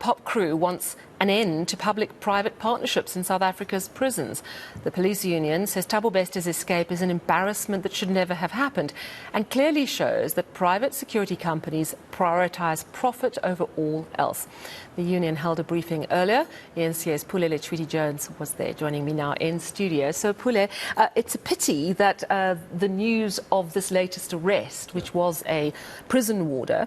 Pop Crew wants an end to public-private partnerships in South Africa's prisons. The police union says Thabo Beste's escape is an embarrassment that should never have happened and clearly shows that private security companies prioritise profit over all else. The union held a briefing earlier. eNCA's Pule Letshwiti-Jones was there, joining me now in studio. So, Pule, it's a pity that the news of this latest arrest, which was a prison warder,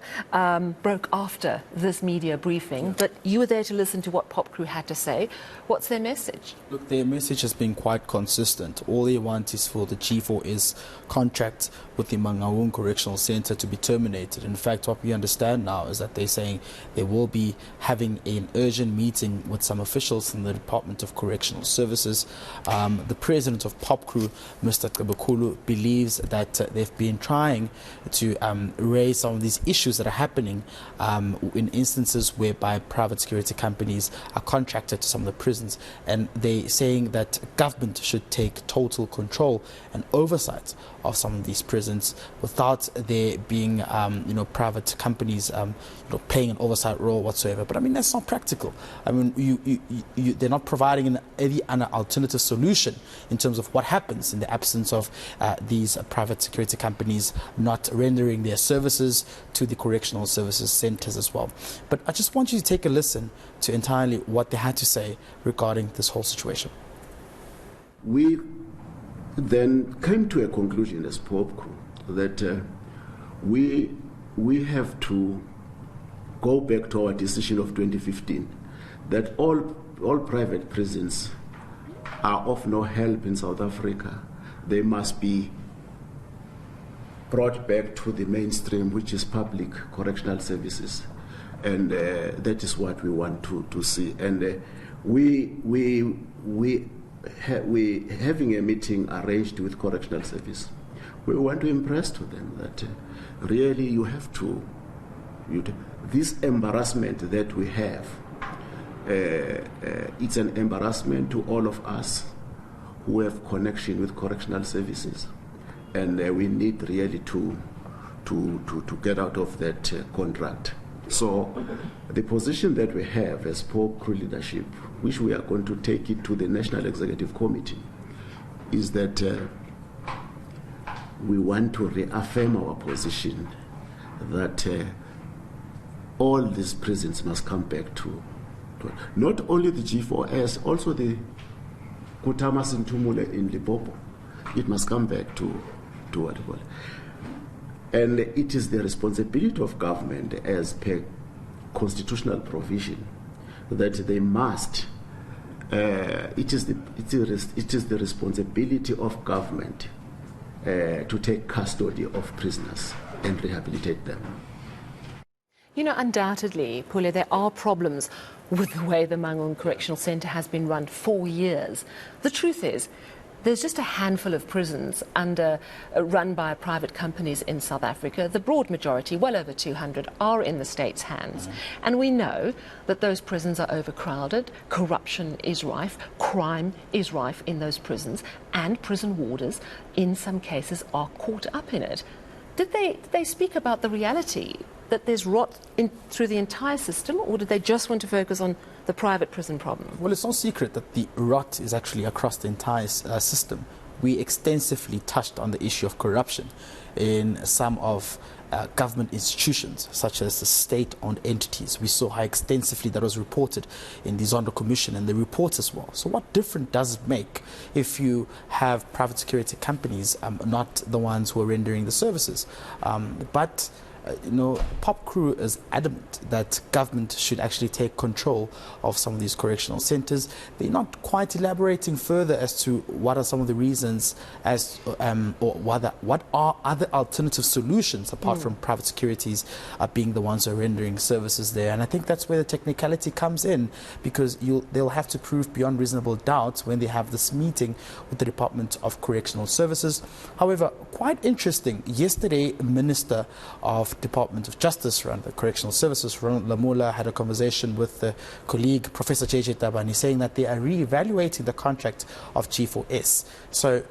broke after this media briefing. But you were there to listen to what Pop Crew had to say. What's their message? Look, their message has been quite consistent. All they want is for the G4S contract with the Mangaung Correctional Centre to be terminated. In fact, what we understand now is that they're saying they will be having an urgent meeting with some officials in the Department of Correctional Services. The president of Pop Crew, Mr. Kulu, believes that they've been trying to raise some of these issues that are happening in instances whereby private security companies are contracted to some of the prisons, and they're saying that government should take total control and oversight of some of these prisons without there being private companies playing an oversight role whatsoever. But I mean, that's not practical. I mean, they're not providing any alternative solution in terms of what happens in the absence of these private security companies not rendering their services to the correctional services centers as well. But I just want you to take a listen to entirely what they had to say regarding this whole situation. We then came to a conclusion as Pop Crew that we have to go back to our decision of 2015 that all private prisons are of no help in South Africa. They must be brought back to the mainstream, which is public correctional services, and that is what we want to see. And we having a meeting arranged with correctional service. We want to impress to them that really you have to, this embarrassment that we have, it's an embarrassment to all of us who have connection with correctional services, and we need really to get out of that contract. So the position that we have as Pop Crew leadership, which we are going to take it to the National Executive Committee, is that we want to reaffirm our position that all these prisons must come back to not only the G4S, also the Kutama Sintumule in Limpopo. It must come back to what we call it. And it is the responsibility of government, as per constitutional provision, that they must. It is the responsibility of government to take custody of prisoners and rehabilitate them. You know, undoubtedly, Pule, there are problems with the way the Mangaung Correctional Centre has been run for years. The truth is, there's just a handful of prisons run by private companies in South Africa. The broad majority, well over 200, are in the state's hands. And we know that those prisons are overcrowded, corruption is rife, crime is rife in those prisons, and prison warders, in some cases, are caught up in it. Did they speak about the reality that there's rot through the entire system, or did they just want to focus on the private prison problem? Well, it's no secret that the rot is actually across the entire system. We extensively touched on the issue of corruption in some of government institutions, such as the state-owned entities. We saw how extensively that was reported in the Zondo Commission and the reports as well. So what difference does it make if you have private security companies, not the ones who are rendering the services? Pop Crew is adamant that government should actually take control of some of these correctional centres. They're not quite elaborating further as to what are some of the reasons or what are other alternative solutions apart from private securities being the ones who are rendering services there. And I think that's where the technicality comes in, because they'll have to prove beyond reasonable doubt when they have this meeting with the Department of Correctional Services. However, quite interesting, yesterday, Minister of Department of Justice around the Correctional Services, Ronald Lamula, had a conversation with the colleague Professor JJ Tabani, saying that they are re-evaluating the contract of G4S. So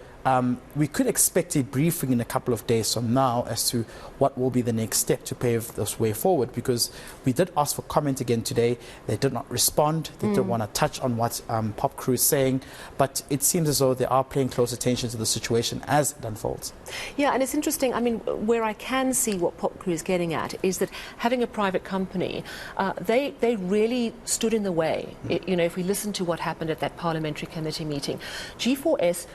we could expect a briefing in a couple of days from now as to what will be the next step to pave this way forward, because we did ask for comment again today. They did not respond. They didn't want to touch on what Pop Crew is saying, but it seems as though they are paying close attention to the situation as it unfolds. Yeah, and it's interesting. I mean, where I can see what Pop Crew is getting at is that having a private company, they really stood in the way. You know, if we listen to what happened at that parliamentary committee meeting, G4S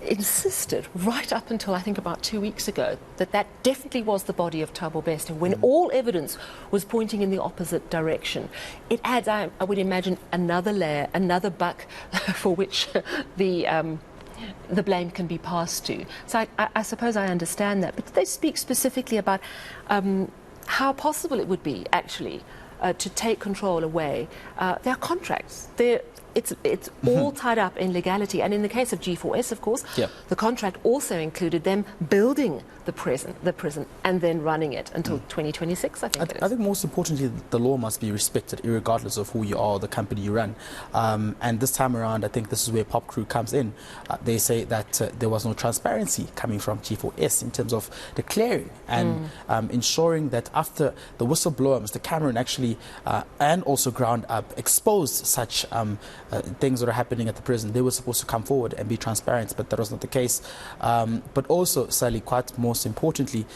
insisted right up until I think about 2 weeks ago that that definitely was the body of Thabo Bester, when all evidence was pointing in the opposite direction. It adds, I would imagine, another layer, another buck for which the blame can be passed to. So I suppose I understand that. But they speak specifically about how possible it would be, actually, to take control away. There are contracts. It's all tied up in legality. And in the case of G4S, of course, the contract also included them building the prison and then running it until 2026, I think it is. I think most importantly, the law must be respected regardless of who you are or the company you run. And this time around, I think this is where Pop Crew comes in. They say that there was no transparency coming from G4S in terms of declaring and ensuring that after the whistleblower, Mr. Cameron, actually, and also Ground Up, exposed such things that are happening at the prison, they were supposed to come forward and be transparent, but that was not the case. But also, Sally, quite most importantly,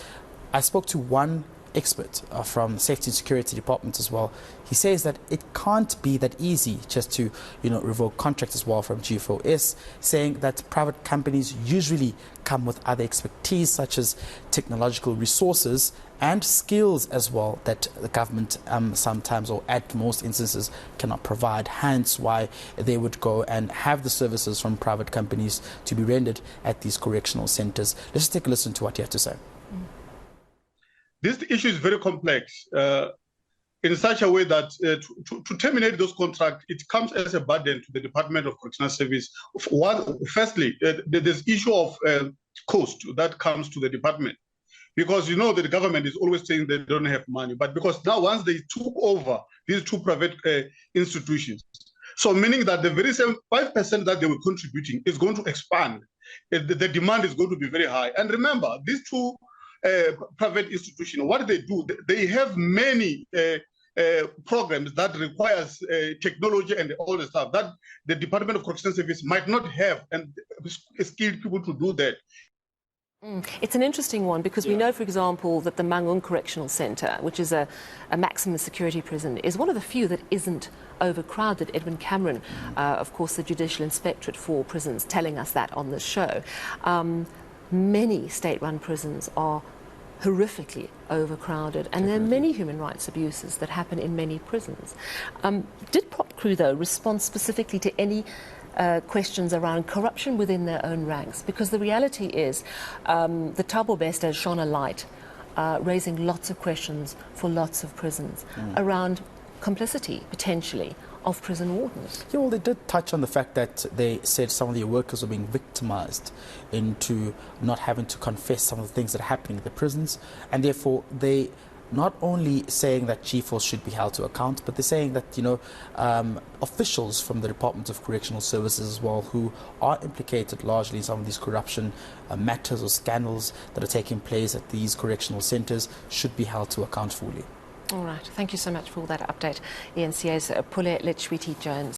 I spoke to one expert from the Safety and Security Department as well. He says that it can't be that easy just to, revoke contracts as well from G4S, saying that private companies usually come with other expertise such as technological resources and skills as well that the government sometimes, or at most instances, cannot provide. Hence why they would go and have the services from private companies to be rendered at these correctional centres. Let's take a listen to what he had to say. This issue is very complex in such a way that to terminate those contracts, it comes as a burden to the Department of Correctional Service. Firstly, there's issue of cost that comes to the department. Because the government is always saying they don't have money, but because now once they took over these two private institutions, so meaning that the very same 5% that they were contributing is going to expand. The demand is going to be very high. And remember, these two private institutions, what they do, they have many programs that requires technology and all the stuff that the Department of Correctional Service might not have, and skilled people to do that. It's an interesting one because we know, for example, that the Mangaung Correctional Centre, which is a maximum security prison, is one of the few that isn't overcrowded. Edwin Cameron, of course, the Judicial Inspectorate for Prisons, telling us that on the show. Many state-run prisons are horrifically overcrowded, and there are many human rights abuses that happen in many prisons. Did Pop Crew, though, respond specifically to any questions around corruption within their own ranks? Because the reality is the Thabo Bester has shone a light, raising lots of questions for lots of prisons around complicity, potentially, of prison wardens. Yeah, well, they did touch on the fact that they said some of their workers were being victimized into not having to confess some of the things that are happening in the prisons, and therefore they not only saying that G4 should be held to account, but they're saying that, officials from the Department of Correctional Services as well, who are implicated largely in some of these corruption matters or scandals that are taking place at these correctional centres, should be held to account fully. All right. Thank you so much for that update. eNCA's Pule Letshwiti-Jones.